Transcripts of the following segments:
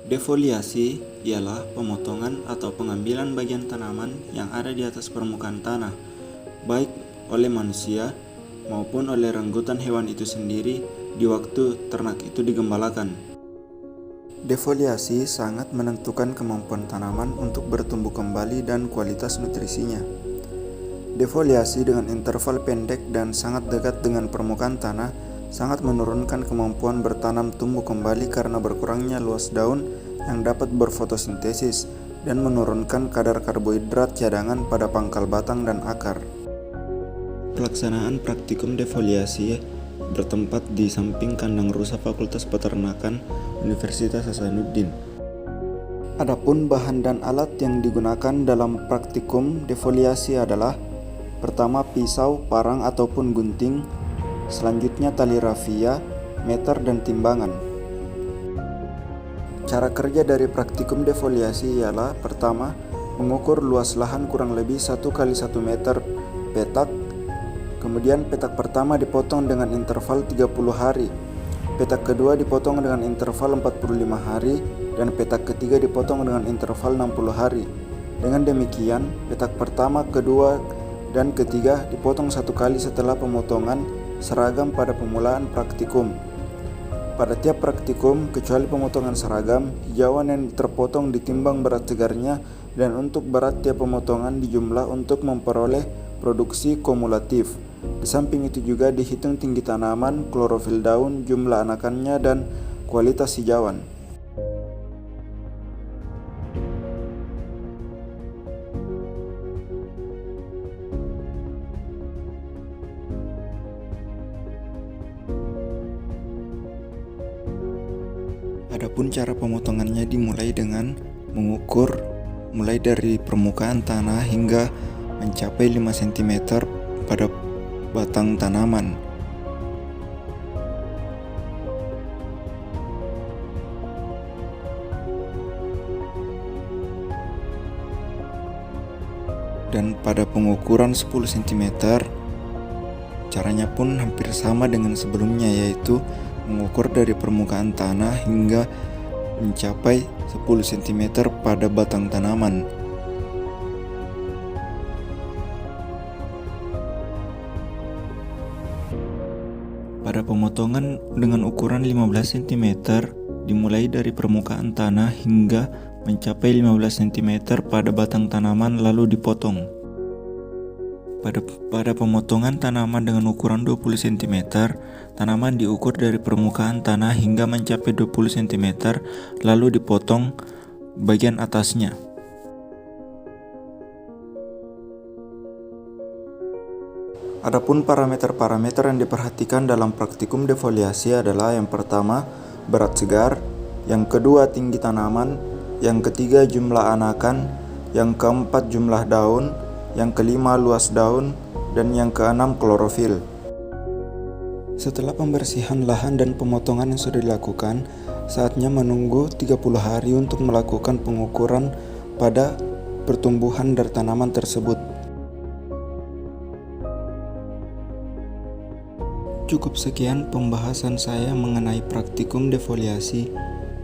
Defoliasi ialah pemotongan atau pengambilan bagian tanaman yang ada di atas permukaan tanah, baik oleh manusia maupun oleh renggutan hewan itu sendiri di waktu ternak itu digembalakan. Defoliasi sangat menentukan kemampuan tanaman untuk bertumbuh kembali dan kualitas nutrisinya. Defoliasi dengan interval pendek dan sangat dekat dengan permukaan tanah sangat menurunkan kemampuan bertanam tumbuh kembali karena berkurangnya luas daun yang dapat berfotosintesis dan menurunkan kadar karbohidrat cadangan pada pangkal batang dan akar. Pelaksanaan praktikum defoliasi bertempat di samping kandang rusa Fakultas Peternakan Universitas Hasanuddin. Adapun bahan dan alat yang digunakan dalam praktikum defoliasi adalah: pertama, pisau, parang ataupun gunting, selanjutnya tali rafia, meter dan timbangan. Cara kerja dari praktikum defoliasi ialah: pertama, mengukur luas lahan kurang lebih 1 kali 1 meter petak. Kemudian petak pertama dipotong dengan interval 30 hari, petak kedua dipotong dengan interval 45 hari, dan petak ketiga dipotong dengan interval 60 hari. Dengan demikian, petak pertama, kedua, dan ketiga dipotong 1 kali setelah pemotongan seragam pada pemulaan praktikum. Pada tiap praktikum, kecuali pemotongan seragam, hijauan yang terpotong ditimbang berat segarnya, dan untuk berat tiap pemotongan dijumlah untuk memperoleh produksi kumulatif. Di samping itu juga dihitung tinggi tanaman, klorofil daun, jumlah anakannya, dan kualitas hijauan. Adapun cara pemotongannya dimulai dengan mengukur mulai dari permukaan tanah hingga mencapai 5 cm pada batang tanaman. Dan pada pengukuran 10 cm, caranya pun hampir sama dengan sebelumnya, yaitu mengukur dari permukaan tanah hingga mencapai 10 cm pada batang tanaman. Pada pemotongan dengan ukuran 15 cm, dimulai dari permukaan tanah hingga mencapai 15 cm pada batang tanaman lalu dipotong. Pada pemotongan tanaman dengan ukuran 20 cm, tanaman diukur dari permukaan tanah hingga mencapai 20 cm lalu dipotong bagian atasnya. Adapun parameter-parameter yang diperhatikan dalam praktikum defoliasi adalah: yang pertama, berat segar, yang kedua, tinggi tanaman, yang ketiga, jumlah anakan, yang keempat, jumlah daun, yang kelima, luas daun, dan yang keenam, klorofil. Setelah pembersihan lahan dan pemotongan yang sudah dilakukan, saatnya menunggu 30 hari untuk melakukan pengukuran pada pertumbuhan dari tanaman tersebut. Cukup sekian pembahasan saya mengenai praktikum defoliasi.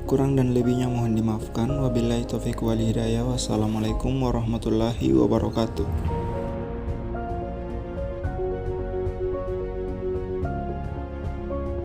Kurang dan lebihnya mohon dimaafkan. Wabillahi taufiq wal hidayah. Wassalamualaikum warahmatullahi wabarakatuh.